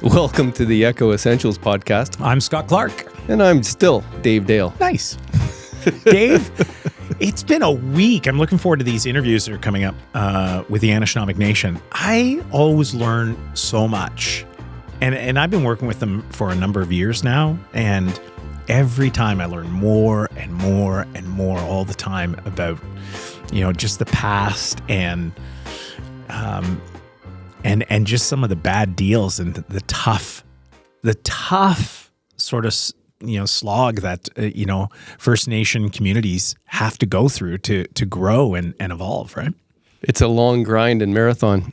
Welcome to the Echo Essentials podcast. I'm Scott Clark. And I'm still Dave Dale. Nice. Dave, it's been a week. I'm looking forward to these interviews that are coming up with the Anishinabek Nation. I always learn so much. And I've been working with them for a number of years now. And every time I learn more and more and more all the time about, just the past and just some of the bad deals and the tough sort of, slog that, First Nation communities have to go through to grow and evolve, right? It's a long grind and marathon.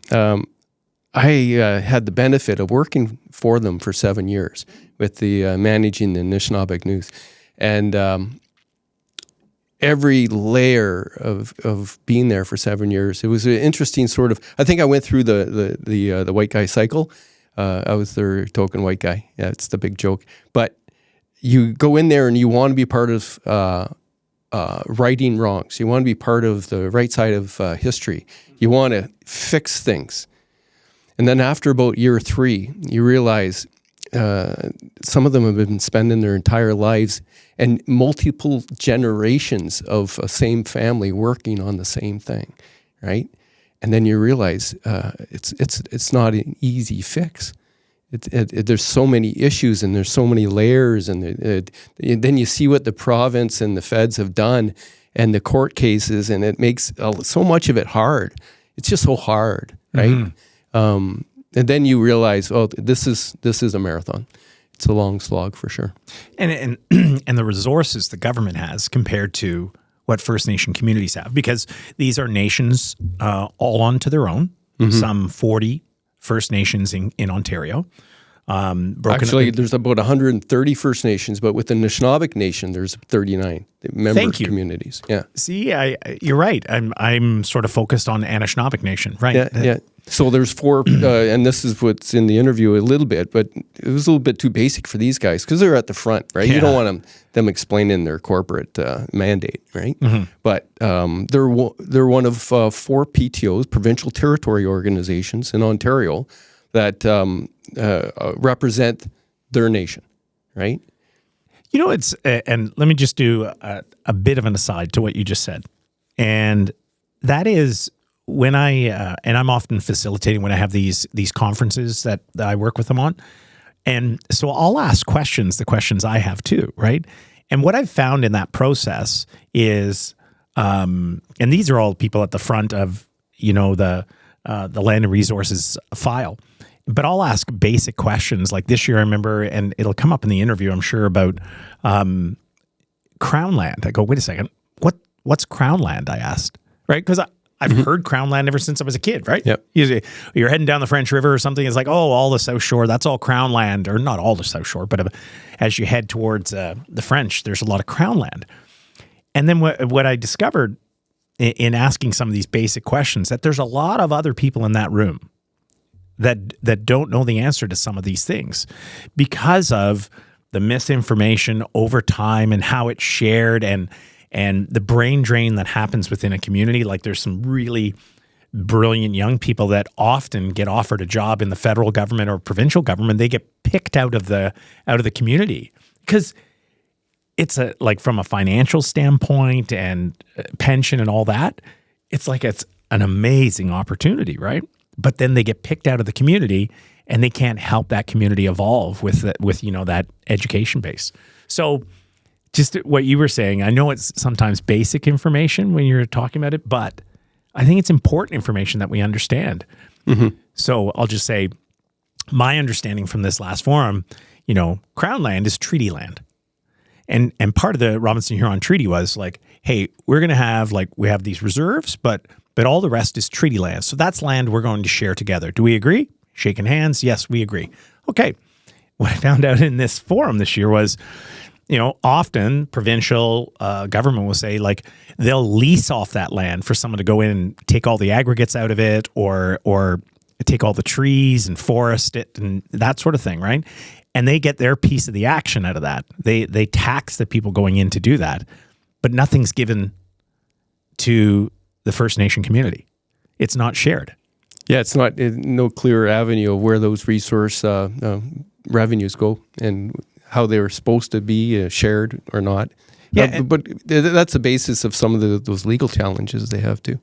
I had the benefit of working for them for 7 years with the managing the Anishinabek News. And every layer of being there for 7 years, it was an interesting sort of, I think I went through the white guy cycle. I was their token white guy. Yeah, it's the big joke. But you go in there and you want to be part of righting wrongs. You want to be part of the right side of history. You want to fix things. And then after about year 3, you realize some of them have been spending their entire lives and multiple generations of a same family working on the same thing, right? And then you realize it's not an easy fix. There's so many issues and there's so many layers, and then you see what the province and the feds have done and the court cases, and it makes so much of it hard. It's just so hard, right? Mm-hmm. And then you realize, this is a marathon. It's a long slog for sure. And the resources the government has compared to what First Nation communities have, because these are nations all onto their own. Mm-hmm. Some 40 First Nations in Ontario. Actually, there's about 130 First Nations, but with the Anishinabek Nation, there's 39 member communities. Yeah. See, you're right. I'm sort of focused on Anishinabek Nation, right? Yeah. So there's 4, and this is what's in the interview a little bit, but it was a little bit too basic for these guys because they're at the front, right? Yeah. You don't want them explaining their corporate mandate, right? Mm-hmm. But they're one of 4 PTOs, provincial territory organizations in Ontario that represent their nation, right? It's and let me just do a bit of an aside to what you just said, and that is when and I'm often facilitating when I have these conferences that I work with them on, and so I'll ask questions, the questions I have too, right? And what I've found in that process is, and these are all people at the front of the land and resources file. But I'll ask basic questions like this year. I remember, and it'll come up in the interview, I'm sure, about Crown land. I go, wait a second, what's Crown land? I asked, right? Because I've heard Crown land ever since I was a kid, right? Yep. You're heading down the French River or something. It's like, all the South Shore, that's all Crown land, or not all the South Shore, but as you head towards the French, there's a lot of Crown land. And then what I discovered in asking some of these basic questions, that there's a lot of other people in that room that don't know the answer to some of these things because of the misinformation over time and how it's shared and the brain drain that happens within a community. Like there's some really brilliant young people that often get offered a job in the federal government or provincial government. They get picked out of the community because it's like from a financial standpoint and pension and all that, it's an amazing opportunity, right? But then they get picked out of the community and they can't help that community evolve with that education base. So just what you were saying, I know it's sometimes basic information when you're talking about it, but I think it's important information that we understand. Mm-hmm. So I'll just say my understanding from this last forum, Crown land is treaty land. And part of the Robinson Huron Treaty was like, hey, we're going to have we have these reserves, but all the rest is treaty land. So that's land we're going to share together. Do we agree? Shaking hands. Yes, we agree. Okay. What I found out in this forum this year was, often provincial government will say they'll lease off that land for someone to go in and take all the aggregates out of it or take all the trees and forest it and that sort of thing, right? And they get their piece of the action out of that. They tax the people going in to do that, but nothing's given to the First Nation community. It's not shared. Yeah, it's not no clear avenue of where those resource revenues go and how they were supposed to be shared or not. Yeah, but that's the basis of some of those legal challenges they have too.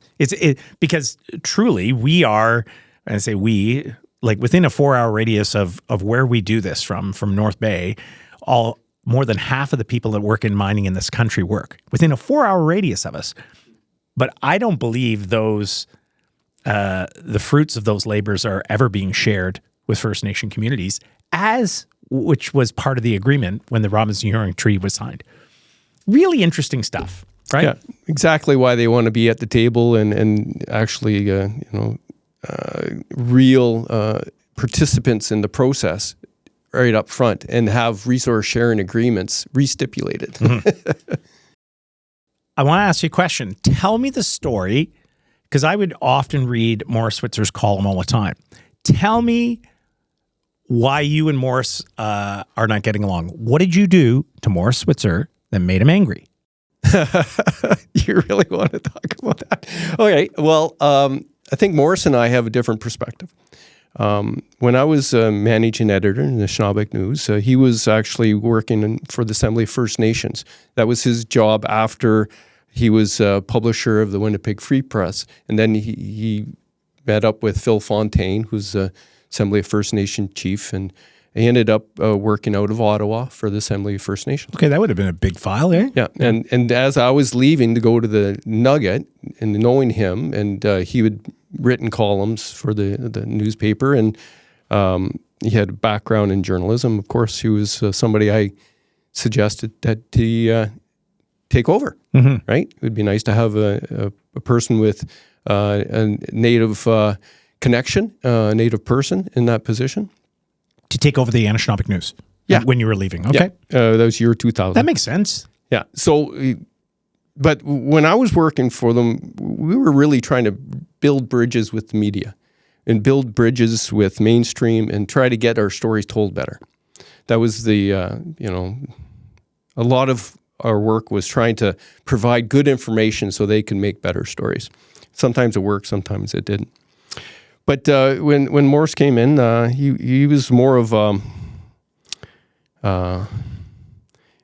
Because truly we are, and I say we, like within a 4-hour radius of where we do this from North Bay, more than half of the people that work in mining in this country work within a 4-hour radius of us. But I don't believe those the fruits of those labors are ever being shared with First Nation communities, which was part of the agreement when the Robinson-Huron Treaty was signed. Really interesting stuff, right? Yeah, exactly why they want to be at the table and actually, real participants in the process right up front and have resource sharing agreements restipulated. Mm-hmm. I want to ask you a question. Tell me the story, because I would often read Maurice Switzer's column all the time. Tell me why you and Maurice are not getting along. What did you do to Maurice Switzer that made him angry? You really want to talk about that? Okay. Well, I think Maurice and I have a different perspective. When I was managing editor in the Anishinabek News, he was actually working for the Assembly of First Nations. That was his job after he was publisher of the Winnipeg Free Press. And then he met up with Phil Fontaine, who's the Assembly of First Nation chief, and he ended up working out of Ottawa for the Assembly of First Nations. Okay, that would have been a big file, eh? Yeah, and as I was leaving to go to the Nugget, and knowing him, and he had written columns for the newspaper, and he had a background in journalism. Of course, he was somebody I suggested that he take over, mm-hmm. Right? It would be nice to have a person with a native connection, a native person in that position. To take over the Anishinabek News, yeah, when you were leaving, okay, that was year 2000. That makes sense. Yeah. So, but when I was working for them, we were really trying to build bridges with the media, and build bridges with mainstream, and try to get our stories told better. That was the a lot of our work was trying to provide good information so they can make better stories. Sometimes it worked, sometimes it didn't. But when Maurice came in, he was more of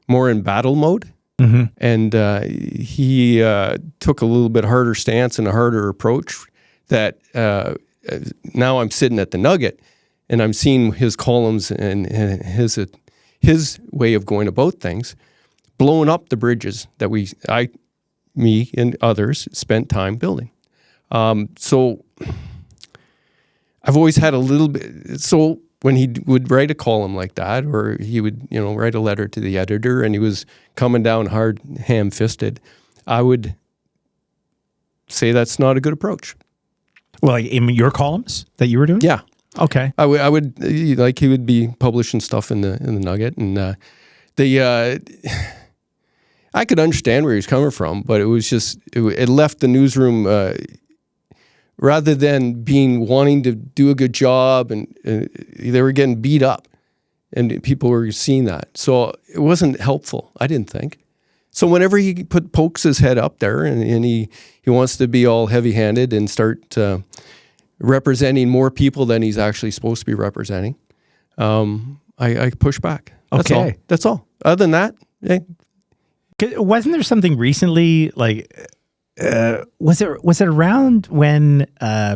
more in battle mode, mm-hmm. And he took a little bit harder stance and a harder approach. That now I'm sitting at the Nugget, and I'm seeing his columns and his way of going about things, blowing up the bridges that me and others spent time building. So I've always had a little bit. So when he would write a column like that, or he would, write a letter to the editor, and he was coming down hard, ham-fisted, I would say that's not a good approach. Well, in your columns that you were doing? Yeah. Okay. I would like, he would be publishing stuff in the Nugget, and I could understand where he was coming from, but it was just it left the newsroom. Rather than wanting to do a good job, and they were getting beat up, and people were seeing that. So it wasn't helpful, I didn't think. So whenever he pokes his head up there and he wants to be all heavy-handed and start representing more people than he's actually supposed to be representing, I push back. That's all. That's all. Other than that, wasn't there something recently like? Was it around when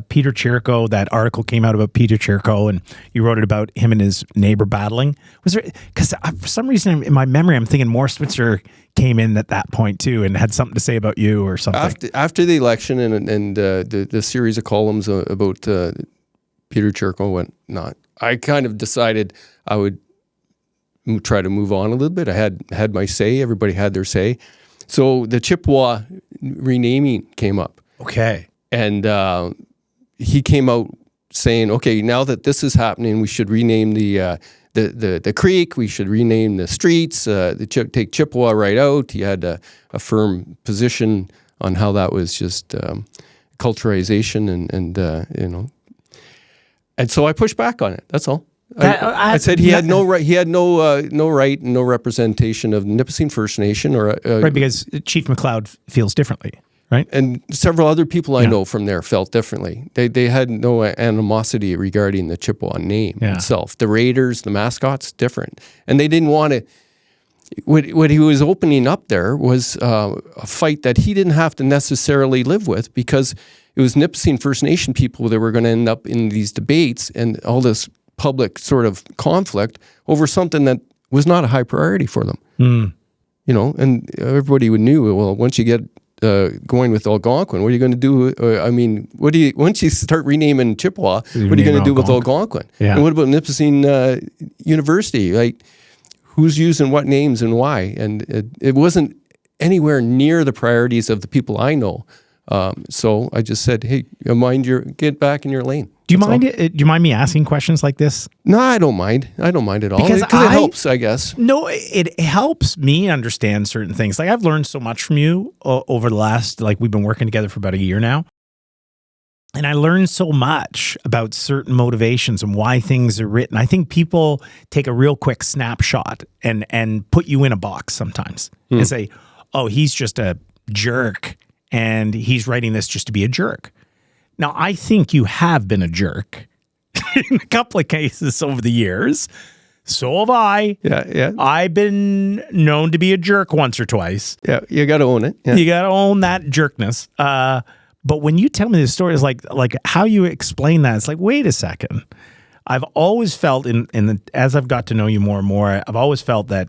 Peter Chirico, that article came out about Peter Chirico, and you wrote it about him and his neighbor battling? Was there, because for some reason in my memory I'm thinking Maurice Switzer came in at that point too and had something to say about you or something. After the election and the series of columns about Peter Chirico went not, I kind of decided I would try to move on a little bit. I had my say. Everybody had their say. So the Chippewa renaming came up. Okay. And he came out saying, okay, now that this is happening, we should rename the creek, we should rename the streets, take Chippewa right out. He had a firm position on how that was just culturalization and so I pushed back on it. That's all. I said he had no right. He had no right, no representation of the Nipissing First Nation, or right, because Chief McLeod feels differently, right? And several other people I know from there felt differently. They had no animosity regarding the Chippewa name itself. The Raiders, the mascots, different. And they didn't want to... What he was opening up there was a fight that he didn't have to necessarily live with, because it was Nipissing First Nation people that were going to end up in these debates and all this public sort of conflict over something that was not a high priority for them. You know, and everybody knew, well, once you get going with Algonquin, what are you going to do? Once you start renaming Chippewa, what are you going to do with Algonquin? Yeah. And what about Nipissing University? Like, who's using what names and why? And it wasn't anywhere near the priorities of the people I know. So I just said, hey, get back in your lane. Do you mind me asking questions like this? No, I don't mind. I don't mind at all. Because it helps, I guess. No, it helps me understand certain things. Like, I've learned so much from you over the last, we've been working together for about a year now. And I learned so much about certain motivations and why things are written. I think people take a real quick snapshot and put you in a box sometimes and say, oh, he's just a jerk and he's writing this just to be a jerk. Now, I think you have been a jerk in a couple of cases over the years. So have I. Yeah. I've been known to be a jerk once or twice. Yeah, you got to own it. Yeah. You got to own that jerkness. But when you tell me this story, it's like how you explain that, it's like, wait a second. I've always felt as I've got to know you more and more, I've always felt that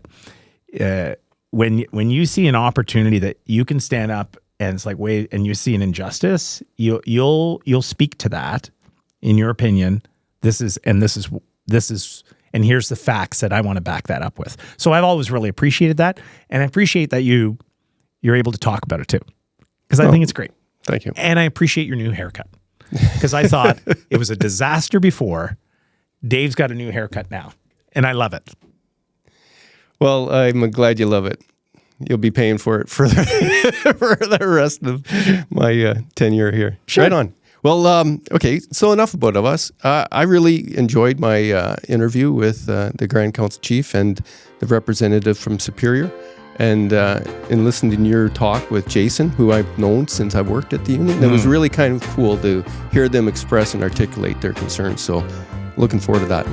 when you see an opportunity that you can stand up and it's like, wait, and you see an injustice, you'll speak to that in your opinion. This is, and here's the facts that I want to back that up with. So I've always really appreciated that. And I appreciate that you're able to talk about it too, because I think it's great. Thank you. And I appreciate your new haircut, because I thought it was a disaster before. Dave's got a new haircut now, and I love it. Well, I'm glad you love it. You'll be paying for it for the rest of my tenure here. Sure. Right on. Well, okay, so enough about us. I really enjoyed my interview with the Grand Council Chief and the representative from Superior. And listening to your talk with Jason, who I've known since I worked at the union. It was really kind of cool to hear them express and articulate their concerns. So looking forward to that.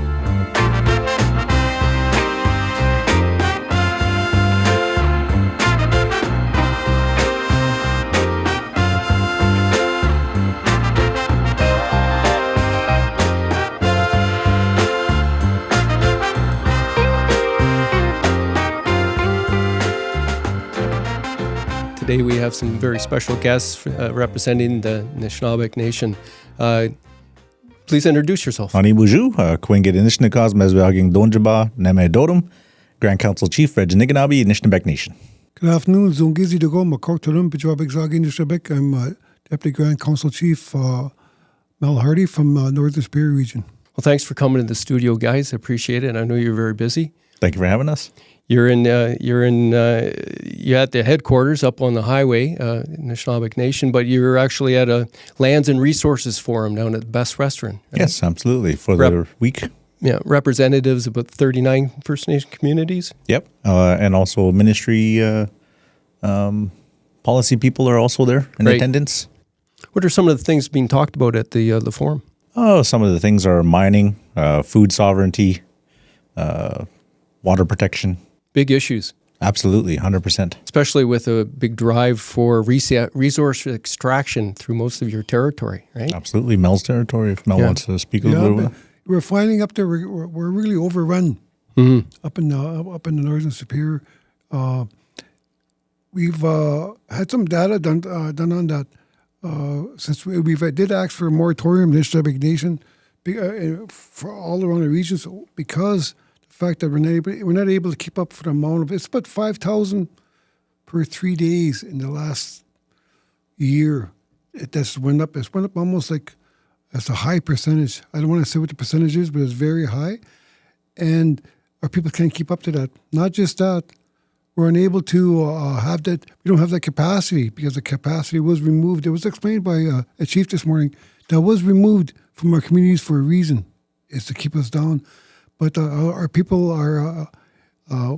Today we have some very special guests representing the Anishinabek Nation. Please introduce yourself. Ani Buju, Kwingit Anishinaabekas Meswaging Donjaba Neme Dorum, Grand Council Chief Reg Niganobe, Anishinabek Nation. Good afternoon. Zongizi Dogo, Makortalum, Bijwabek Zagi Anishinabek. I'm Deputy Grand Council Chief Mel Hardy from Northern Superior Region. Well, thanks for coming to the studio, guys. I appreciate it. I know you're very busy. Thank you for having us. You're at the headquarters up on the highway, Anishinabek Nation, but you're actually at a Lands and Resources Forum down at the Best Restaurant. Right? Yes, absolutely. For the week. Yeah, representatives of about 39 First Nation communities. Yep, and also ministry policy people are also there in attendance. What are some of the things being talked about at the forum? Oh, some of the things are mining, food sovereignty, water protection. Big issues. Absolutely, 100%. Especially with a big drive for resource extraction through most of your territory, right? Absolutely. Mel's territory, if Mel wants to speak a little bit. We're finding up there, we're really overrun up in the Northern Superior. We've had some data done on that. Since we did ask for a moratorium in the Anishinabek Nation for all around the regions, because fact that we're not able to keep up for the amount of, it's about 5,000 per 3 days in the last year. It just went up. It's went up almost like, that's a high percentage. I don't want to say what the percentage is, but it's very high. And our people can't keep up to that. Not just that, we're unable to have that, we don't have that capacity because the capacity was removed. It was explained by a chief this morning. That was removed from our communities for a reason. It's to keep us down. But our people are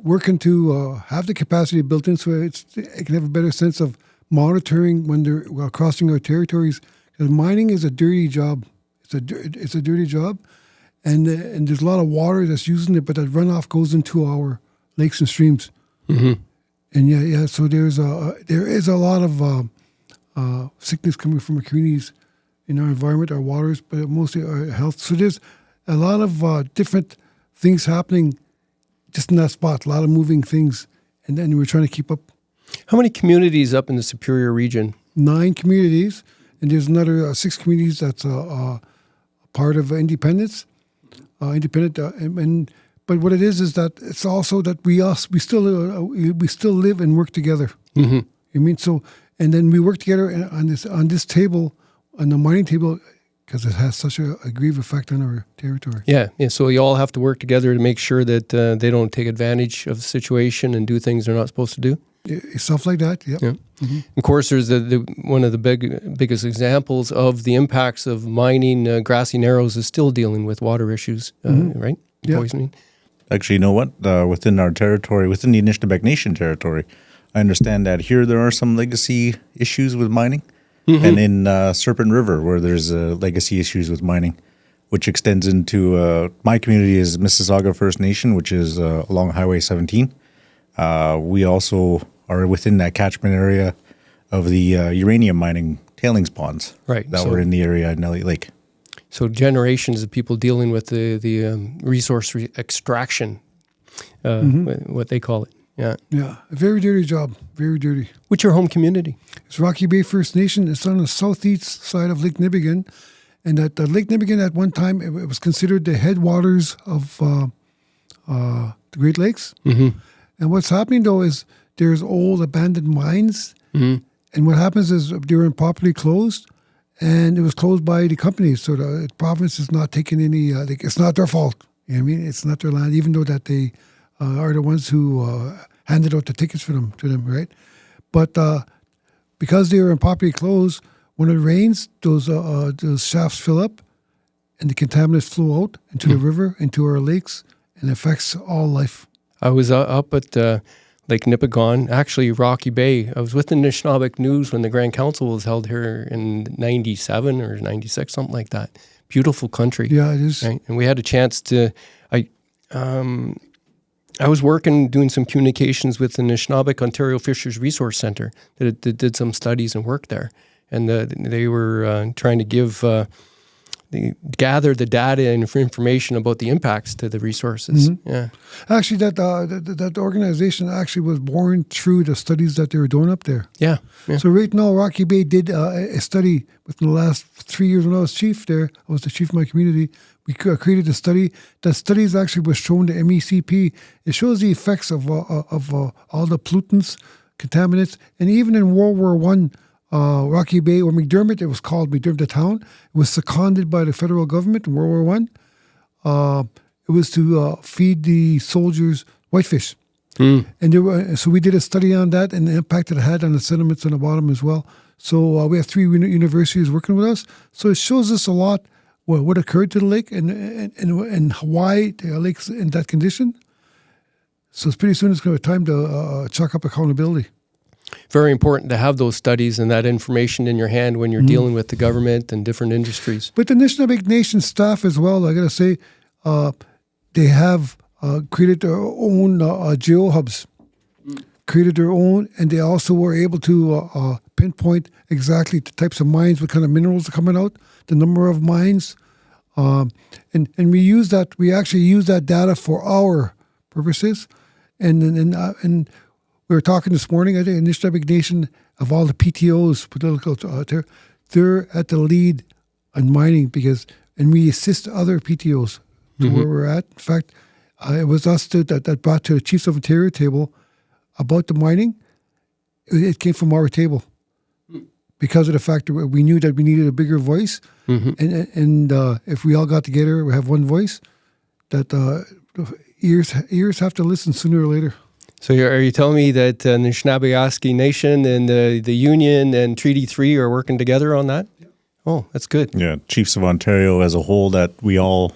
working to have the capacity built in so it can have a better sense of monitoring when they're crossing our territories. Because mining is a dirty job. It's a dirty job, and there's a lot of water that's using it, but that runoff goes into our lakes and streams. Mm-hmm. And so there is a lot of sickness coming from our communities in our environment, our waters, but mostly our health. So there's a lot of different things happening just in that spot, a lot of moving things, and then we're trying to keep up. How many communities up in the Superior region? 9 communities, and there's another 6 communities that's part of independence. But what it is that it's also that we still live and work together. Mm-hmm. I mean, so, and then we work together on this table, on the mining table, because it has such a grievous effect on our territory. Yeah. So you all have to work together to make sure that they don't take advantage of the situation and do things they're not supposed to do. Stuff like that. Yep. Yeah. Mm-hmm. Of course, there's one of the biggest examples of the impacts of mining. Grassy Narrows is still dealing with water issues, right? Yeah. Poisoning. Actually, you know what? Within our territory, within the Anishinabek Nation territory, I understand that here there are some legacy issues with mining. Mm-hmm. And in Serpent River, where there's legacy issues with mining, which extends into my community is Mississauga First Nation, which is along Highway 17. We also are within that catchment area of the uranium mining tailings ponds that were in the area at Nelly Lake. So generations of people dealing with the resource extraction, what they call it. Yeah. Yeah. A very dirty job. Very dirty. What's your home community? It's Rocky Bay First Nation. It's on the southeast side of Lake Nibigan. And at Lake Nibigan at one time, it was considered the headwaters of the Great Lakes. Mm-hmm. And what's happening, though, is there's old abandoned mines. Mm-hmm. And what happens is they were improperly closed. And it was closed by the companies. So the province is not taking any, it's not their fault. You know what I mean? It's not their land, even though that they are the ones who handed out the tickets to them, right? But because they were improperly closed, when it rains, those shafts fill up and the contaminants flow out into the river, into our lakes, and affects all life. I was up at Lake Nipigon, actually Rocky Bay. I was with the Anishinabek News when the Grand Council was held here in 97 or 96, something like that. Beautiful country. Yeah, it is. Right? And we had a chance to, I was doing some communications with the Anishinabek Ontario Fisheries Resource Centre that did some studies and work there. And they were trying to gather the data and information about the impacts to the resources. Mm-hmm. Yeah. Actually, that organization actually was born through the studies that they were doing up there. Yeah. So right now, Rocky Bay did a study within the last 3 years when I was chief there. I was the chief of my community. We created a study. That study actually was shown to MECP. It shows the effects of all the pollutants, contaminants, and even in World War I, Rocky Bay, or McDermott, it was called McDermott, the town. It was seconded by the federal government in World War I. It was to feed the soldiers whitefish. Mm. And so we did a study on that and the impact it had on the sediments on the bottom as well. So we have 3 universities working with us. So it shows us a lot what occurred to the lake and why the lake's in that condition. So pretty soon it's going to be time to chalk up accountability. Very important to have those studies and that information in your hand when you're dealing with the government and different industries. But the Anishinabek Nation staff as well, I got to say, they have created their own geo hubs, created their own, and they also were able to pinpoint exactly the types of mines, what kind of minerals are coming out, the number of mines, and we use that. We actually use that data for our purposes, and we were talking this morning. I think Anishinabek Nation, of all the PTOs, political they're at the lead on mining and we assist other PTOs to where we're at. In fact, it was us that brought to the Chiefs of Ontario table about the mining. It came from our table because of the fact that we knew that we needed a bigger voice, and if we all got together, we have one voice. That ears have to listen sooner or later. So are you telling me that the Anishinaabe Nation and the Union and Treaty 3 are working together on that? Yeah. Oh, that's good. Yeah, Chiefs of Ontario as a whole, that we all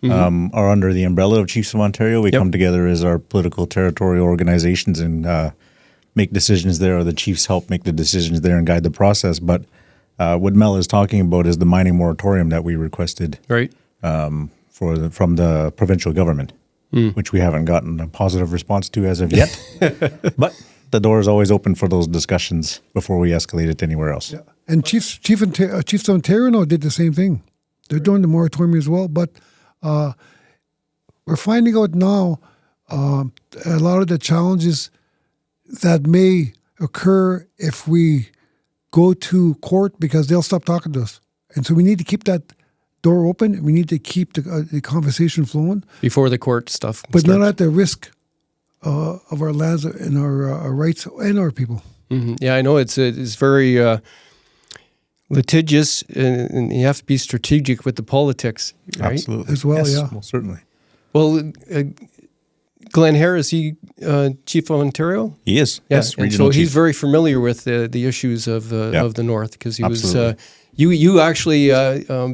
are under the umbrella of Chiefs of Ontario. We come together as our political territorial organizations and make decisions there, or the chiefs help make the decisions there and guide the process. But what Mel is talking about is the mining moratorium that we requested Right. from the provincial government, which we haven't gotten a positive response to as of yet. But the door is always open for those discussions before we escalate it anywhere else. Yeah. And Chiefs of Ontario did the same thing. They're doing the moratorium as well. But we're finding out now a lot of the challenges that may occur if we go to court, because they'll stop talking to us. And so we need to keep that door open. We need to keep the conversation flowing. Before the court stuff. But starts. not at the risk of our lands and our rights and our people. Mm-hmm. Yeah, I know it's very litigious, and you have to be strategic with the politics, right? Absolutely. As well, yes, yeah. most certainly. Well, Glenn Harris, he Chief of Ontario? He is. Yeah, Yes, and regional so he's chief. very familiar with the issues of the North, because he Absolutely. was you actually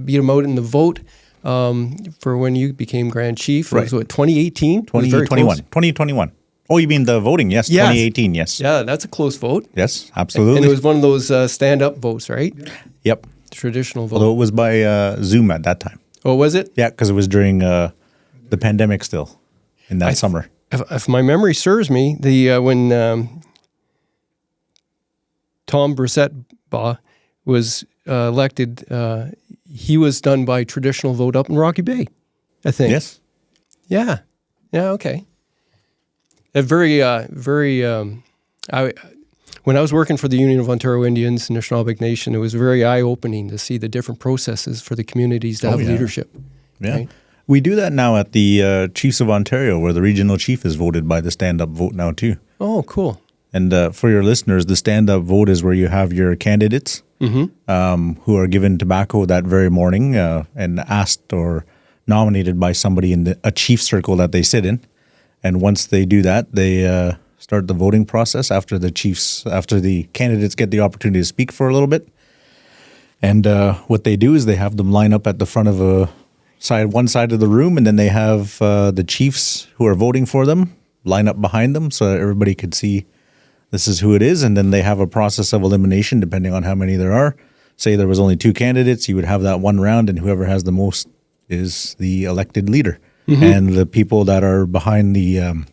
beat him out in the vote for when you became Grand Chief. Right. It was what, 2018? It was very 2021. close. 2021. Oh, you mean the voting? Yes, Yes. 2018, yes. Yeah, that's a close vote. Yes, absolutely. And it was one of those stand-up votes, right? Yep. Traditional vote. Although it was by Zoom at that time. Oh, was it? Yeah, because it was during the pandemic still in that summer. If my memory serves me, when Tom Brissett-Baugh was elected, he was done by traditional vote up in Rocky Bay, I think. Yes. Yeah. Yeah. Okay. When I was working for the Union of Ontario Indians, Anishinabek Nation, it was very eye-opening to see the different processes for the communities to have yeah. leadership. Yeah. Right? We do that now at the Chiefs of Ontario, where the regional chief is voted by the stand-up vote now too. Oh, cool. And for your listeners, the stand-up vote is where you have your candidates who are given tobacco that very morning and asked or nominated by somebody in a chief circle that they sit in. And once they do that, they start the voting process after the candidates get the opportunity to speak for a little bit. And what they do is they have them line up at the front of one side of the room, and then they have the chiefs who are voting for them line up behind them so that everybody could see this is who it is. And then they have a process of elimination depending on how many there are. Say there was only 2 candidates, you would have that one round, and whoever has the most is the elected leader. And the people that are behind the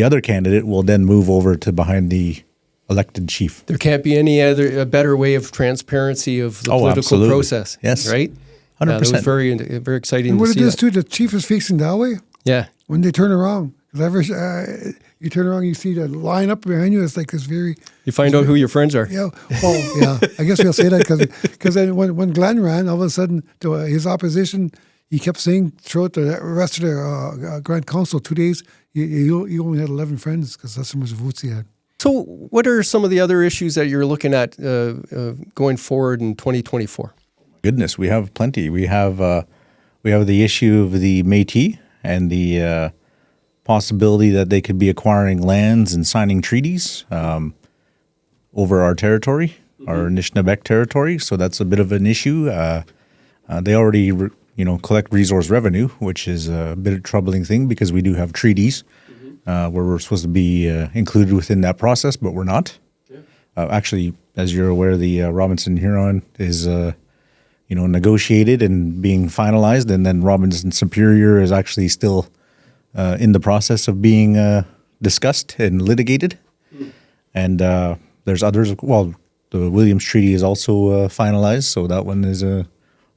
other candidate will then move over to behind the elected chief. There can't be any a better way of transparency of the political absolutely. process. Yes. Right? 100%. That was very, very exciting And what to it see is that. too, the chief is facing that way Yeah. when they turn around. Because you turn around, you see the line up behind you. It's like this very... You find out who your friends are. Yeah, well, yeah. I guess we'll say that because then when Glenn ran, all of a sudden his opposition, he kept saying throughout the rest of the Grand Council 2 days, he only had 11 friends because that's how much votes he had. So what are some of the other issues that you're looking at going forward in 2024? Goodness, we have plenty. We have the issue of the Métis and the possibility that they could be acquiring lands and signing treaties over our territory, our Anishinabek territory. So that's a bit of an issue. They already collect resource revenue, which is a bit of a troubling thing because we do have treaties where we're supposed to be included within that process, but we're not. Actually, as you're aware, the Robinson Huron is negotiated and being finalized, and then Robinson Superior is actually still in the process of being discussed and litigated. And there's others. Well, the Williams Treaty is also finalized, so that one is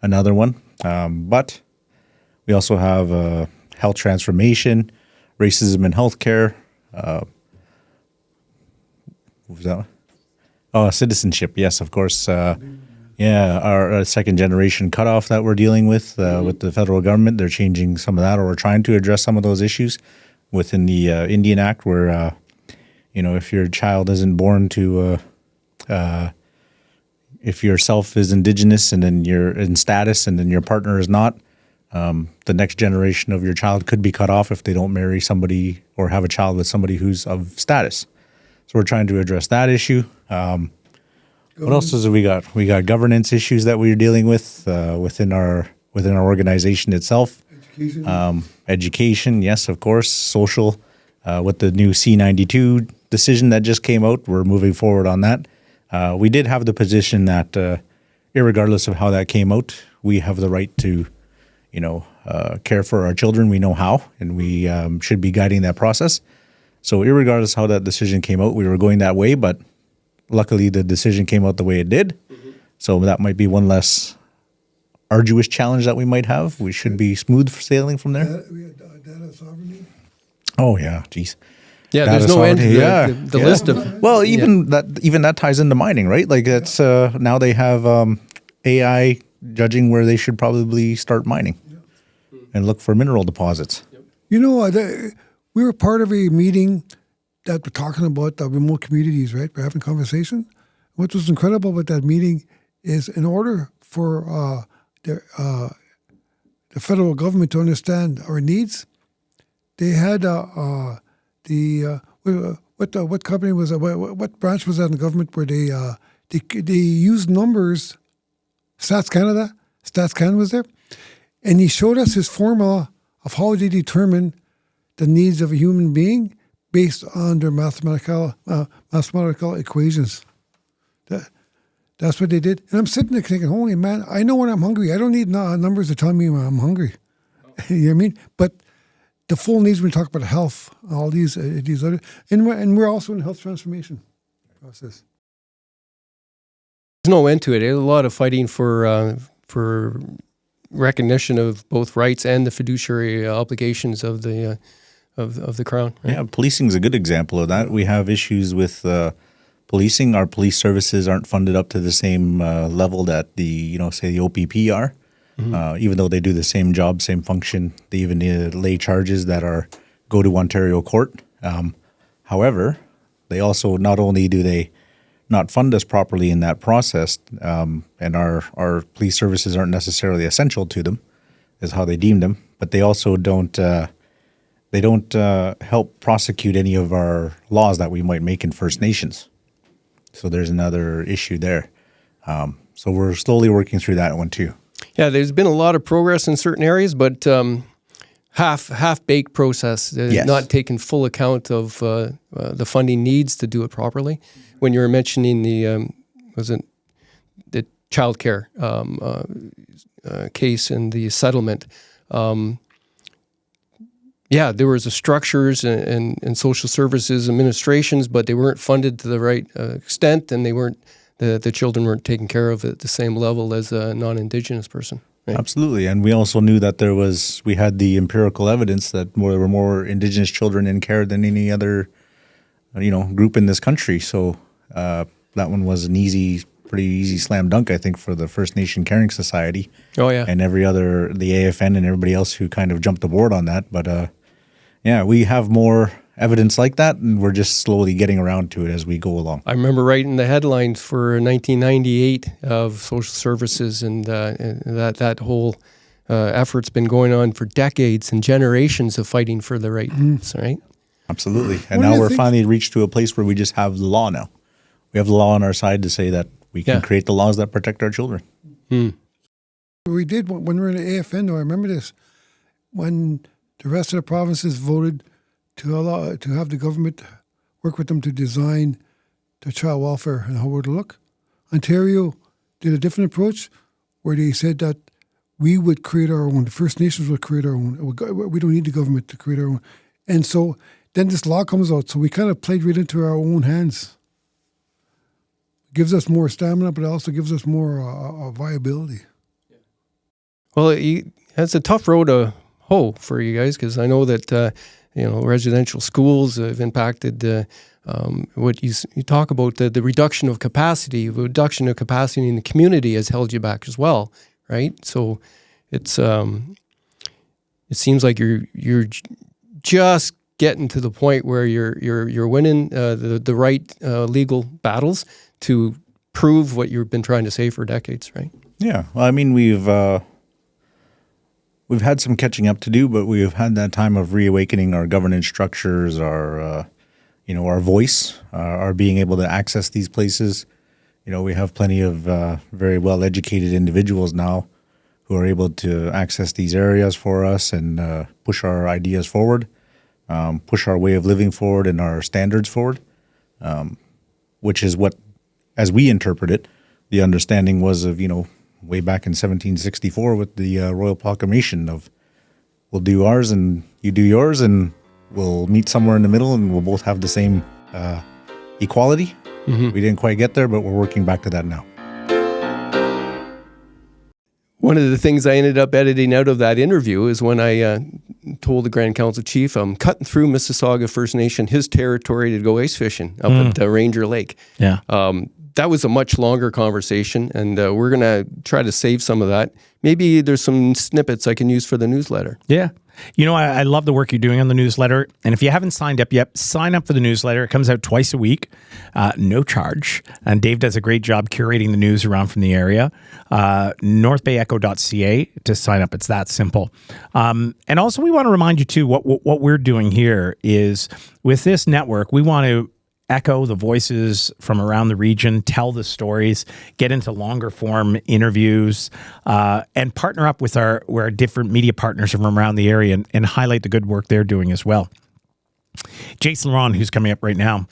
another one. But we also have health transformation, racism in healthcare. What was that one? Oh, citizenship. Yes, of course. Our second generation cutoff that we're dealing with the federal government. They're changing some of that, or we're trying to address some of those issues within the Indian Act, where if your child isn't born to if yourself is Indigenous and then you're in status and then your partner is not, the next generation of your child could be cut off if they don't marry somebody or have a child with somebody who's of status. So we're trying to address that issue. What else have we got? We got governance issues that we're dealing with within our organization itself. Education. Education, yes, of course. Social. with the new C-92 decision that just came out, we're moving forward on that. We did have the position that, irregardless of how that came out, we have the right to, care for our children. We know how, and we should be guiding that process. So irregardless how that decision came out, we were going that way, but luckily the decision came out the way it did. Mm-hmm. So that might be one less arduous challenge that we might have. We should be smooth sailing from there. We had data sovereignty. Oh yeah, geez. Yeah, Data there's no end to sovereignty. the list of. Well, even that ties into mining, right? Like that's now they have AI judging where they should probably start mining and look for mineral deposits. You know, we were part of a meeting that we're talking about the remote communities, right? We're having a conversation. What was incredible about that meeting is in order for the federal government to understand our needs, they had what company was it? What branch was that in the government where they used numbers? Stats Canada was there, and he showed us his formula of how they determine the needs of a human being based on their mathematical equations. That's what they did. And I'm sitting there thinking, holy man, I know when I'm hungry. I don't need numbers to tell me when I'm hungry. You know what I mean? But the full needs when we talk about health, all these other, and we're also in health transformation process. There's no end to it. There's a lot of fighting for recognition of both rights and the fiduciary obligations of the Crown. Right? Yeah, policing is a good example of that. We have issues with policing. Our police services aren't funded up to the same level that the say the OPP are. Mm-hmm. Even though they do the same job, same function, they even lay charges that go to Ontario court. However, they also not only do they not fund us properly in that process, and our police services aren't necessarily essential to them, is how they deem them, but they also don't help prosecute any of our laws that we might make in First Nations. So there's another issue there. So we're slowly working through that one too. Yeah, there's been a lot of progress in certain areas, but half-baked process, Yes. not taking full account of the funding needs to do it properly. When you were mentioning the childcare case and the settlement, there was the structures and social services administrations, but they weren't funded to the right extent, and they weren't. The children weren't taken care of at the same level as a non-Indigenous person. Right? Absolutely, and we also knew that we had the empirical evidence that there were more Indigenous children in care than any other, group in this country. So that one was pretty easy slam dunk, I think, for the First Nation Caring Society. Oh yeah, and the AFN and everybody else who kind of jumped aboard on that. But we have more evidence like that, and we're just slowly getting around to it as we go along. I remember writing the headlines for 1998 of social services, and that whole effort's been going on for decades and generations of fighting for the rights, right? Absolutely. And now we're finally reached to a place where we just have the law now. We have the law on our side to say that we can create the laws that protect our children. We did when we were in the AFN, though, I remember this, when the rest of the provinces voted to have the government work with them to design their child welfare and how it would look. Ontario did a different approach where they said that we would create our own. The First Nations would create our own. We don't need the government to create our own. And so then this law comes out. So we kind of played right into our own hands. It gives us more stamina, but it also gives us more viability. Well, it's a tough road to hoe for you guys, because I know that residential schools have impacted what you talk about, the reduction of capacity. The reduction of capacity in the community has held you back as well, right? So it seems like you're just getting to the point where you're winning the right legal battles to prove what you've been trying to say for decades, right? Yeah, well, I mean, we've had some catching up to do, but we've had that time of reawakening our governance structures, our voice, our being able to access these places. We have plenty of very well-educated individuals now who are able to access these areas for us and push our ideas forward. push our way of living forward and our standards forward, which is what, as we interpret it, the understanding was of, way back in 1764 with the Royal Proclamation of we'll do ours and you do yours and we'll meet somewhere in the middle and we'll both have the same equality. We didn't quite get there, but we're working back to that now. One of the things I ended up editing out of that interview is when I told the Grand Council Chief I'm cutting through Mississauga First Nation, his territory, to go ice fishing up at Ranger Lake. Yeah. That was a much longer conversation, and we're going to try to save some of that. Maybe there's some snippets I can use for the newsletter. Yeah. I love the work you're doing on the newsletter. And if you haven't signed up yet, sign up for the newsletter. It comes out twice a week, no charge. And Dave does a great job curating the news around from the area. northbayecho.ca to sign up. It's that simple. And also we want to remind you too, what we're doing here is with this network, we want to echo the voices from around the region, tell the stories, get into longer form interviews, and partner up with our different media partners from around the area and highlight the good work they're doing as well. Jason Laronde, who's coming up right now,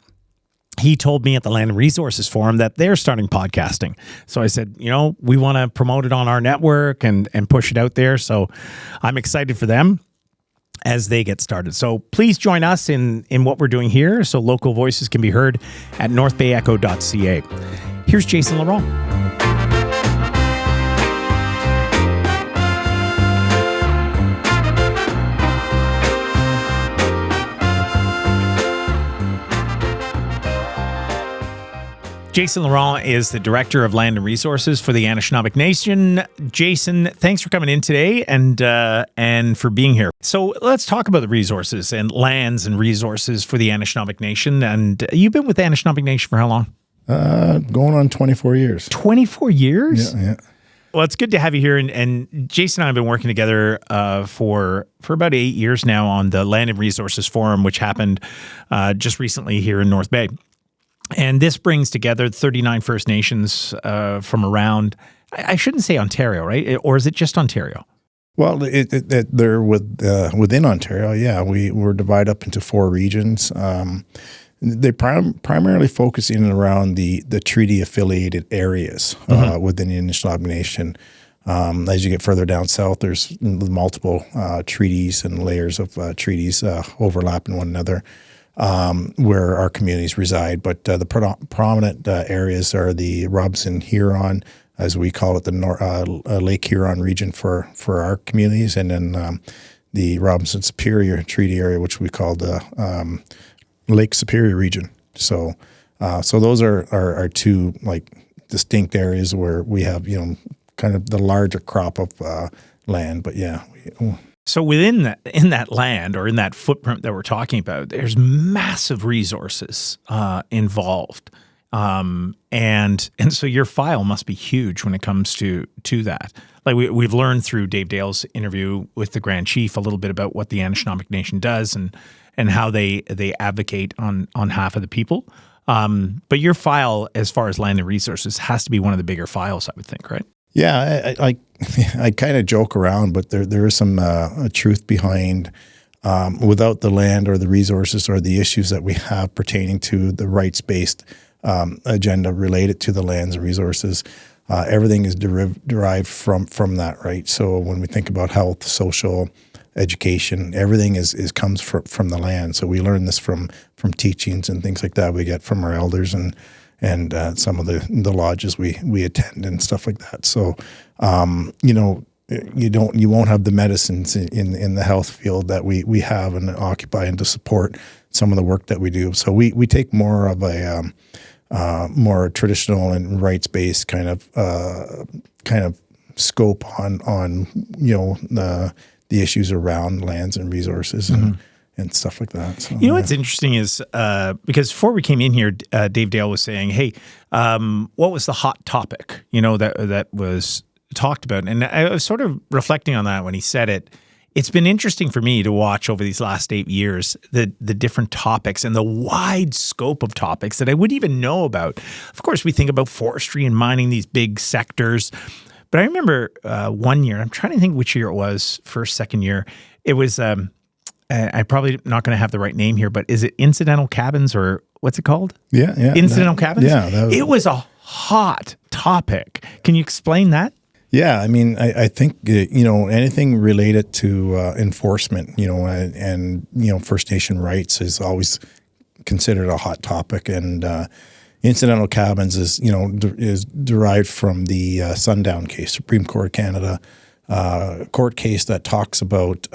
he told me at the Land and Resources Forum that they're starting podcasting. So I said, we want to promote it on our network and push it out there. So I'm excited for them as they get started. So please join us in what we're doing here so local voices can be heard at northbayecho.ca. Here's Jason Laronde. Jason Laronde is the Director of Land and Resources for the Anishinabek Nation. Jason, thanks for coming in today and for being here. So let's talk about the resources and lands and resources for the Anishinabek Nation. And you've been with the Anishinabek Nation for how long? Going on 24 years. 24 years? Yeah. Well, it's good to have you here. And Jason and I have been working together for about 8 years now on the Land and Resources Forum, which happened just recently here in North Bay. And this brings together 39 First Nations from around, I shouldn't say Ontario, right? Or is it just Ontario? Well, they're within Ontario, yeah. We're divided up into 4 regions. They primarily focus in and around the treaty-affiliated areas within the Anishinaabe Nation. As you get further down south, there's multiple treaties and layers of treaties overlapping one another. Where our communities reside, but the prominent areas are the Robinson Huron, as we call it, the Lake Huron region for our communities, and then the Robinson Superior Treaty area, which we call the Lake Superior region. So those are 2 distinct areas where we have kind of the larger crop of land. But yeah. So in that land or in that footprint that we're talking about, there's massive resources involved, and so your file must be huge when it comes to that. Like we've learned through Dave Dale's interview with the Grand Chief a little bit about what the Anishinabek Nation does and how they advocate on half of the people. But your file, as far as land and resources, has to be one of the bigger files, I would think, right? Yeah, I kind of joke around, but there is some truth behind without the land or the resources or the issues that we have pertaining to the rights-based agenda related to the lands and resources. Everything is derived from that, right? So when we think about health, social, education, everything comes from the land. So we learn this from teachings and things like that we get from our elders and some of the lodges we attend and stuff like that. So, you won't have the medicines in the health field that we have and occupy and to support some of the work that we do. So we take more of a more traditional and rights-based kind of scope on the issues around lands and resources and stuff like that. So, what's interesting is because before we came in here, Dave Dale was saying, "Hey, what was the hot topic? That was talked about." And I was sort of reflecting on that when he said it. It's been interesting for me to watch over these last 8 years the different topics and the wide scope of topics that I wouldn't even know about. Of course, we think about forestry and mining, these big sectors. But I remember one year, I'm trying to think which year it was, first, second year, it was I'm probably not going to have the right name here, but is it incidental cabins or what's it called? Yeah. Incidental cabins? Yeah. It was a hot topic. Can you explain that? Yeah, I mean, I think anything related to enforcement, and First Nation rights is always considered a hot topic, and incidental cabins is derived from the Sundown case, Supreme Court of Canada court case that talks about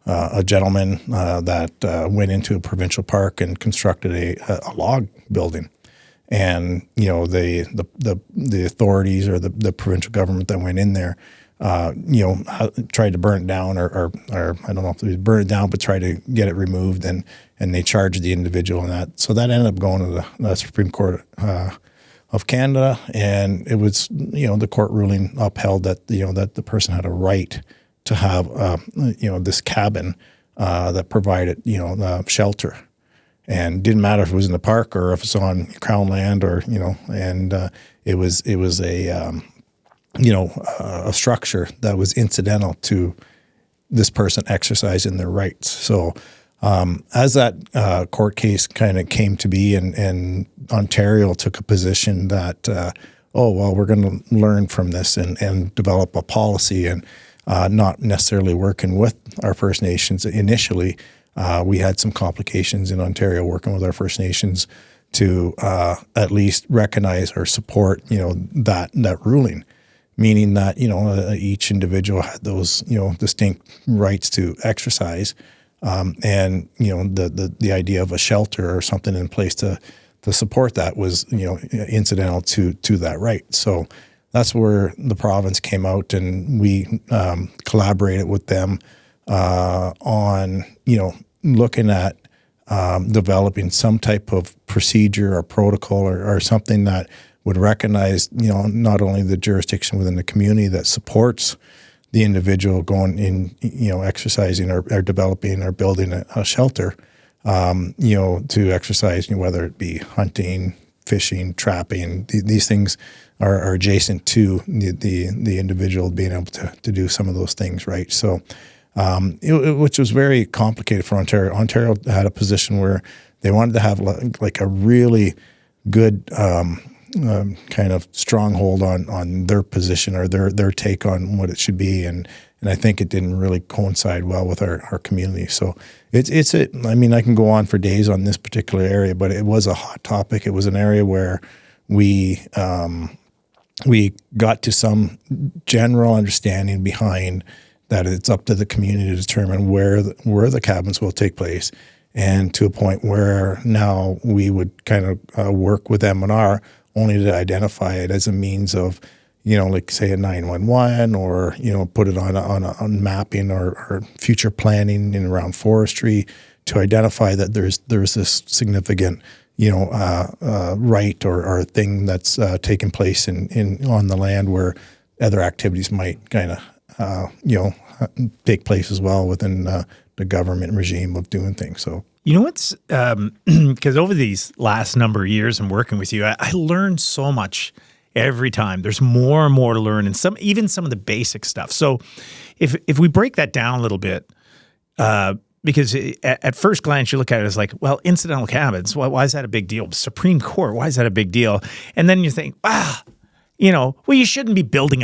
a gentleman that went into a provincial park and constructed a log building. And the authorities or the provincial government that went in there, tried to burn it down, or I don't know if it was burn it down, but try to get it removed, and they charged the individual in that. So that ended up going to the Supreme Court of Canada, and it was the court ruling upheld that that the person had a right to have this cabin that provided shelter. And didn't matter if it was in the park or if it's on Crown land, or and it was a structure that was incidental to this person exercising their rights. So as that court case kind of came to be, and Ontario took a position that we're going to learn from this and develop a policy, and not necessarily working with our First Nations initially. We had some complications in Ontario working with our First Nations to at least recognize or support, that ruling, meaning that each individual had those distinct rights to exercise, and the idea of a shelter or something in place to support that was incidental to that right. So that's where the province came out, and we collaborated with them on looking at developing some type of procedure or protocol or something that would recognize, not only the jurisdiction within the community that supports the individual going in, exercising or developing or building a shelter, to exercise, whether it be hunting, fishing, trapping. These things are adjacent to the individual being able to do some of those things, right? So, which was very complicated for Ontario. Ontario had a position where they wanted to have like a really good kind of stronghold on their position or their take on what it should be, and I think it didn't really coincide well with our community. So I mean, I can go on for days on this particular area, but it was a hot topic. It was an area where we got to some general understanding behind that it's up to the community to determine where the cabins will take place, and to a point where now we would kind of work with M&R only to identify it as a means of, like say a 911, or put it on mapping or future planning in around forestry to identify that there's this significant right or thing that's taking place in on the land where other activities might kind of take place as well within the government regime of doing things. So, what's, because over these last number of years and working with you, I learned so much every time. There's more and more to learn, and even some of the basic stuff. So if we break that down a little bit, because at first glance you look at it as like, well, incidental cabins, why is that a big deal? Supreme Court, why is that a big deal? And then you think, you shouldn't be building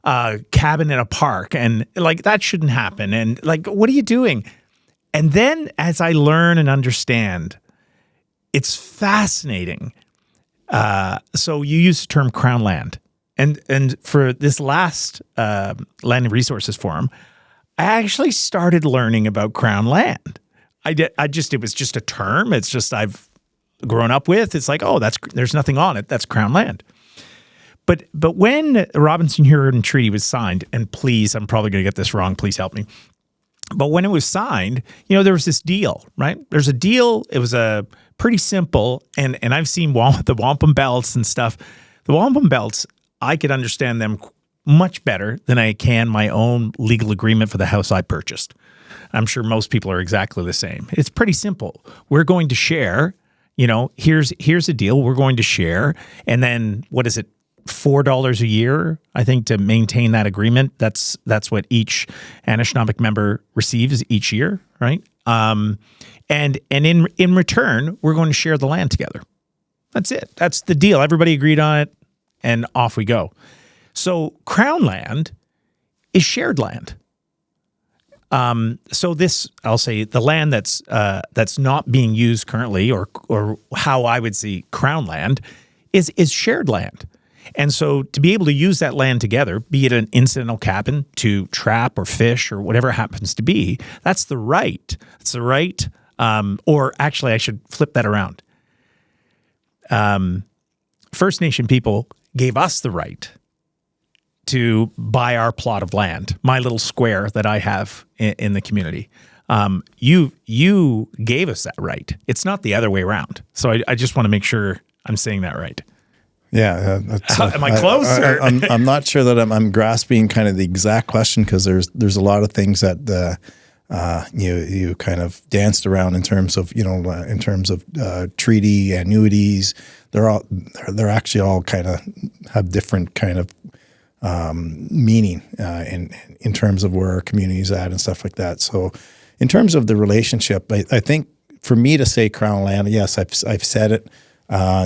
a cabin in a park, and like that shouldn't happen, and like, what are you doing? And then as I learn and understand, it's fascinating. So you use the term Crown land, and for this last Land and Resources Forum, I actually started learning about Crown land. It was just a term. It's just I've grown up with. It's like, there's nothing on it. That's Crown land. But when the Robinson-Huron Treaty was signed, and please, I'm probably going to get this wrong. Please help me. But when it was signed, there was this deal, right? There's a deal. It was a pretty simple, and I've seen the wampum belts and stuff. The wampum belts, I could understand them much better than I can my own legal agreement for the house I purchased. I'm sure most people are exactly the same. It's pretty simple. We're going to share. Here's a deal. We're going to share, and then what is it? $4 a year, I think, to maintain that agreement. That's what each Anishinabek member receives each year, right? And in return, we're going to share the land together. That's it. That's the deal. Everybody agreed on it, and off we go. So Crown land is shared land. So this, I'll say, the land that's not being used currently, or how I would see Crown land, is shared land. And so to be able to use that land together, be it an incidental cabin to trap or fish or whatever it happens to be, that's the right. It's the right. Or actually, I should flip that around. First Nation people gave us the right to buy our plot of land, my little square that I have in the community. You gave us that right. It's not the other way around. So I just want to make sure I'm saying that right. Yeah, am I close? I'm not sure that I'm grasping kind of the exact question, because there's a lot of things that you kind of danced around in terms of treaty annuities. They're actually all kind of have different kind of meaning in terms of where our community is at and stuff like that. So in terms of the relationship, I think for me to say Crown land, yes, I've said it.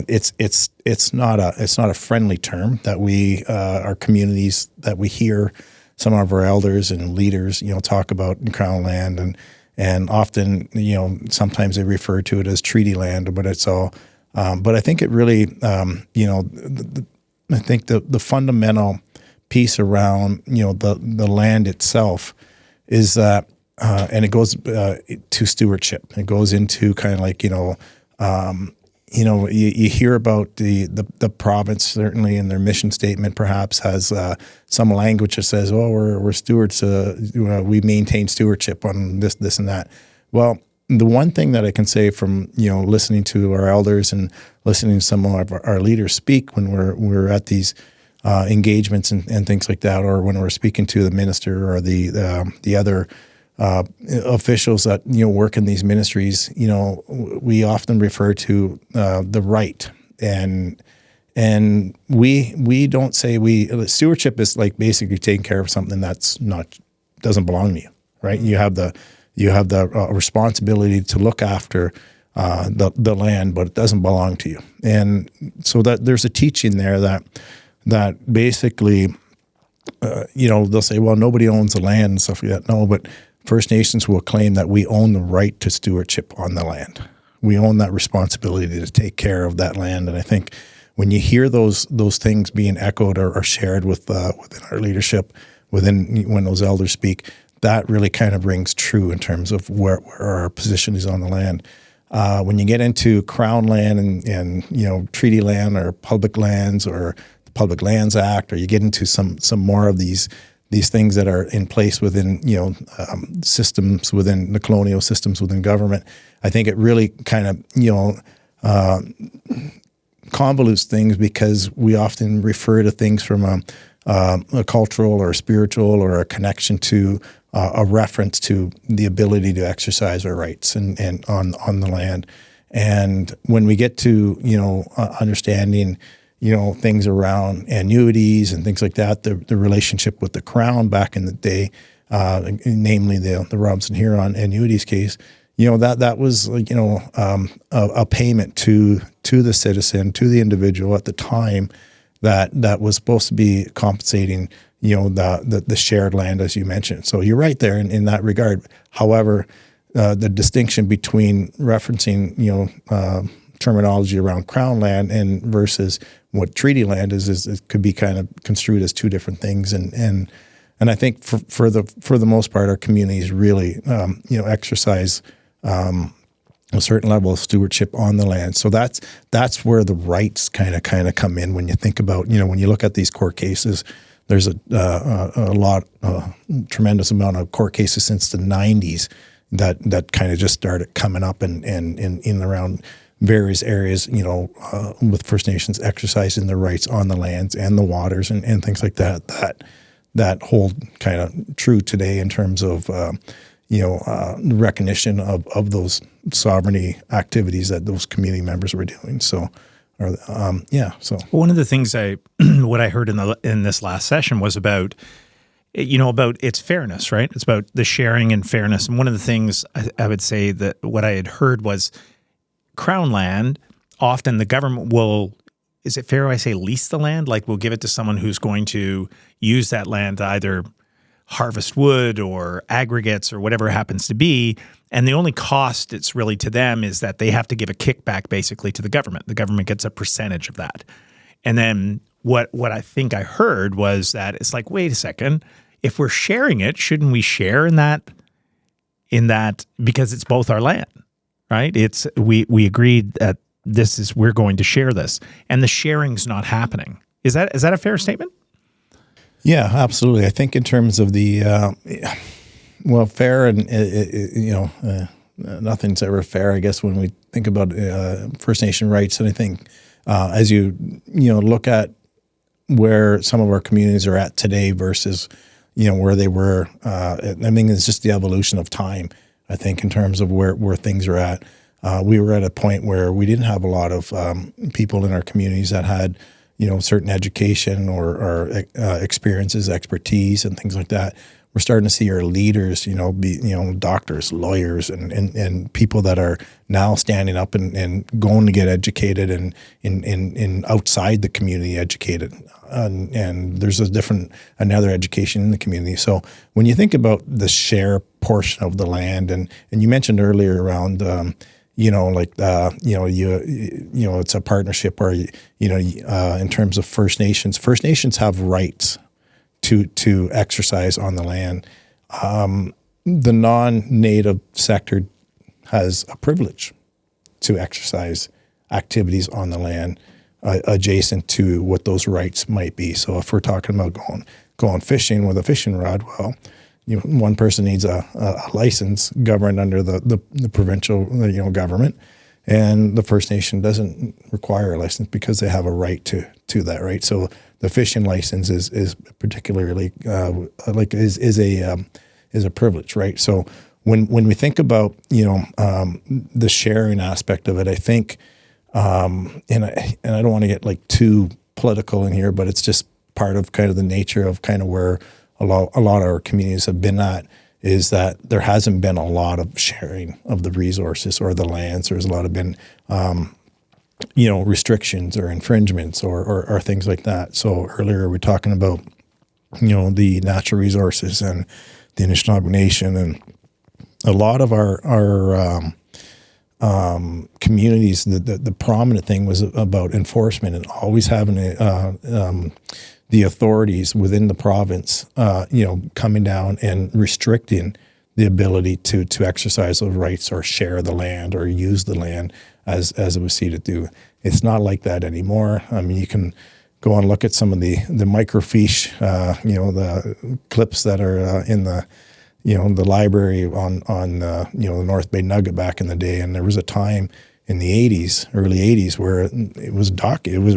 It's not a friendly term that our communities, that we hear some of our elders and leaders, talk about in Crown land, and often, sometimes they refer to it as treaty land, but it's all. But I think it really, I think the fundamental piece around, the land itself is that, and it goes to stewardship. It goes into kind of like, you hear about the province, certainly in their mission statement, perhaps has some language that says, "Oh, we're stewards. We maintain stewardship on this, and that." Well, the one thing that I can say from listening to our elders and listening to some of our leaders speak when we're at these engagements and things like that, or when we're speaking to the minister or the other officials that work in these ministries, we often refer to the right, and we don't say stewardship is like basically taking care of something that's doesn't belong to you, right? You have the responsibility to look after the land, but it doesn't belong to you, and so that there's a teaching there that basically they'll say, well, nobody owns the land and stuff like that. No, but First Nations will claim that we own the right to stewardship on the land. We own that responsibility to take care of that land. And I think when you hear those things being echoed or shared within our leadership, when those elders speak, that really kind of rings true in terms of where our position is on the land. When you get into Crown land and treaty land or public lands or the Public Lands Act, or you get into some more of these things that are in place within, systems within the colonial systems within government, I think it really kind of, convolutes things, because we often refer to things from a cultural or a spiritual or a connection to a reference to the ability to exercise our rights and on the land. And when we get to, understanding things around annuities and things like that, the relationship with the Crown back in the day, namely the Robinson Huron annuities case, that was a payment to the citizen, to the individual at the time that was supposed to be compensating the shared land, as you mentioned. So you're right there in that regard. However, the distinction between referencing terminology around Crown land and versus what treaty land is it could be kind of construed as two different things, and I think for the most part, our communities really exercise a certain level of stewardship on the land. So that's where the rights kind of come in when you think about when you look at these court cases. There's a tremendous amount of court cases since the 90s that kind of just started coming up and in around various areas, with First Nations exercising their rights on the lands and the waters and things like that hold kind of true today in terms of, recognition of those sovereignty activities that those community members were doing. So or So One of the things what I heard in this last session was about its fairness, right? It's about the sharing and fairness. And one of the things I would say that what I had heard was Crown land. Often the government will, is it fair if I say lease the land? Like we'll give it to someone who's going to use that land to either harvest wood or aggregates or whatever it happens to be. And the only cost it's really to them is that they have to give a kickback basically to the government. The government gets a percentage of that. And then what I think I heard was that it's like, wait a second, if we're sharing it, shouldn't we share in that because it's both our land, right? It's we agreed that we're going to share this, and the sharing's not happening. Is that a fair statement? Yeah, absolutely. I think in terms of the fair and nothing's ever fair. I guess when we think about First Nation rights, and I think as you look at where some of our communities are at today versus where they were, I mean, it's just the evolution of time. I think in terms of where things are at, we were at a point where we didn't have a lot of people in our communities that had certain education or experiences, expertise, and things like that. We're starting to see our leaders, be doctors, lawyers, and people that are now standing up and going to get educated and in outside the community educated, and there's another education in the community. So when you think about the share portion of the land, and you mentioned earlier around. It's a partnership where, in terms of First Nations have rights to exercise on the land. The non-native sector has a privilege to exercise activities on the land adjacent to what those rights might be. So if we're talking about going fishing with a fishing rod, well, one person needs a license governed under the provincial government, and the First Nation doesn't require a license because they have a right to that, right? So the fishing license is particularly is a privilege, right? So when we think about the sharing aspect of it, I think and I don't want to get like too political in here, but it's just part of kind of the nature of kind of where a lot of our communities have been at, is that there hasn't been a lot of sharing of the resources or the lands. There's a lot of been, restrictions or infringements or things like that. So earlier we were talking about, the natural resources and the Anishinabek Nation, and a lot of our communities. The prominent thing was about enforcement and always having the authorities within the province, coming down and restricting the ability to exercise those rights or share the land or use the land as it was seen to do. It's not like that anymore. I mean, you can go and look at some of the microfiche, the clips that are in the library on the North Bay Nugget back in the day, and there was a time in the early 80s, where it was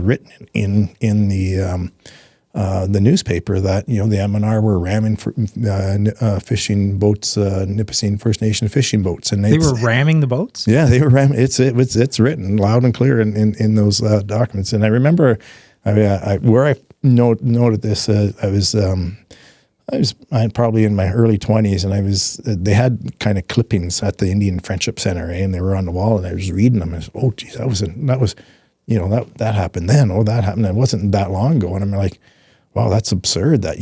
written in the newspaper that the MNR were ramming for, fishing boats, Nipissing First Nation fishing boats, and they were ramming the boats. Yeah, they were ramming. It's written loud and clear in those documents. And I remember, where I noted this, I was probably in my early 20s, and they had kind of clippings at the Indian Friendship Center, and they were on the wall, and I was reading them. And I was, oh, geez, that happened then. Oh, that happened. It wasn't that long ago. And I'm like, wow, that's absurd that,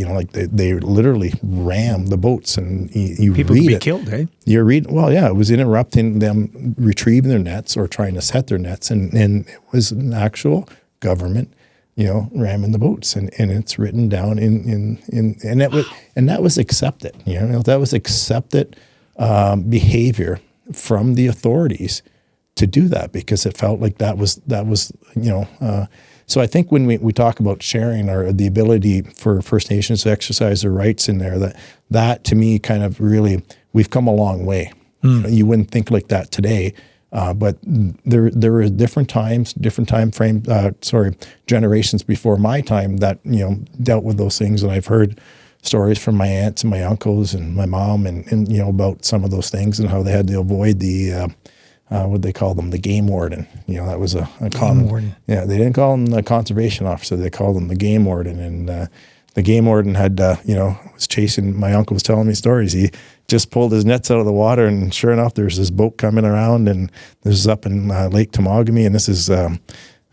they literally rammed the boats, and you people read could be it. killed, eh? You read, well, yeah, it was interrupting them retrieving their nets or trying to set their nets. And it was an actual government, ramming the boats, and it's written down and that was accepted, that was accepted behavior from the authorities to do that, because it felt like that was so I think when we talk about sharing, or the ability for First Nations to exercise their rights in there, that to me kind of really, we've come a long way. You wouldn't think like that today, but there were different times, different time frame, generations before my time that dealt with those things, and I've heard stories from my aunts and my uncles and my mom and about some of those things and how they had to avoid the what they call them, the game warden. That was a common warden. Yeah, they didn't call him the conservation officer. They called him the game warden. And the game warden had, was chasing. My uncle was telling me stories. He just pulled his nets out of the water, and sure enough, there's this boat coming around, and this is up in Lake Temagami, and this is, I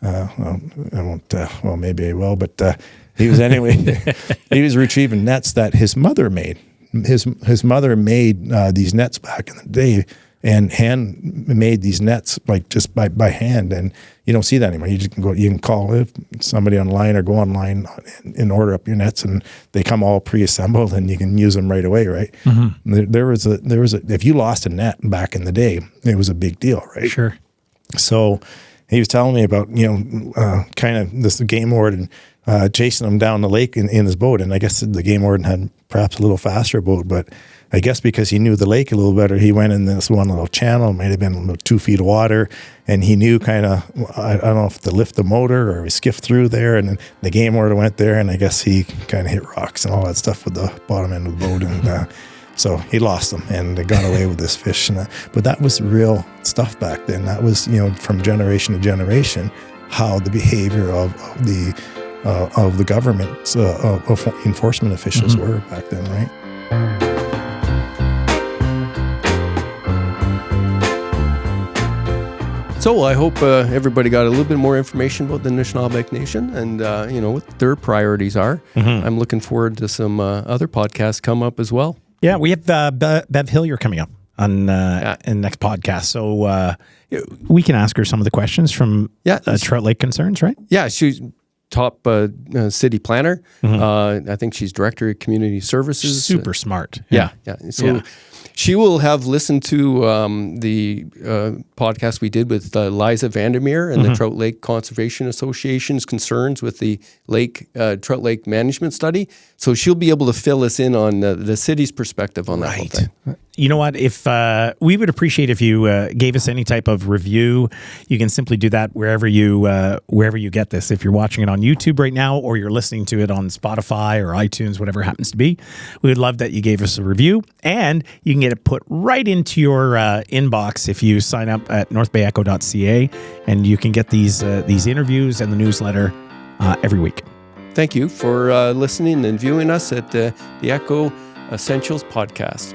won't. Well, maybe I will, but he was anyway. He was retrieving nets that his mother made. His mother made these nets back in the day, and hand made these nets like just by hand, and you don't see that anymore. You just can go. You can call somebody online or go online and order up your nets, and they come all pre-assembled, and you can use them right away. Right? Mm-hmm. There was a if you lost a net back in the day, it was a big deal, right? Sure. So he was telling me about kind of this game warden chasing him down the lake in his boat, and I guess the game warden had perhaps a little faster boat, but I guess because he knew the lake a little better, he went in this one little channel, might have been about 2 feet of water, and he knew kind of, I don't know if to lift the motor or he skiffed through there, and then the game warden went there, and I guess he kind of hit rocks and all that stuff with the bottom end of the boat, and so he lost them and got away with this fish. But that was real stuff back then. That was, from generation to generation, how the behavior of the government, of enforcement officials were back then, right? So I hope everybody got a little bit more information about the Anishinabek Nation and, what their priorities are. Mm-hmm. I'm looking forward to some other podcasts come up as well. Yeah, we have Bev Hillier coming up on in the next podcast. So we can ask her some of the questions from Trout Lake Concerns, right? Yeah, she's top city planner. Mm-hmm. I think she's director of community services. Super smart. Yeah. So she will have listened to the podcast we did with Liza Vandermeer and the Trout Lake Conservation Association's concerns with the Trout Lake Management Study. So she'll be able to fill us in on the city's perspective on that whole thing. You know what? If we would appreciate if you gave us any type of review. You can simply do that wherever you get this. If you're watching it on YouTube right now, or you're listening to it on Spotify or iTunes, whatever it happens to be, we would love that you gave us a review, and you can get it put right into your inbox if you sign up at northbayecho.ca, and you can get these interviews and the newsletter every week. Thank you for listening and viewing us at the Echo Essentials podcast.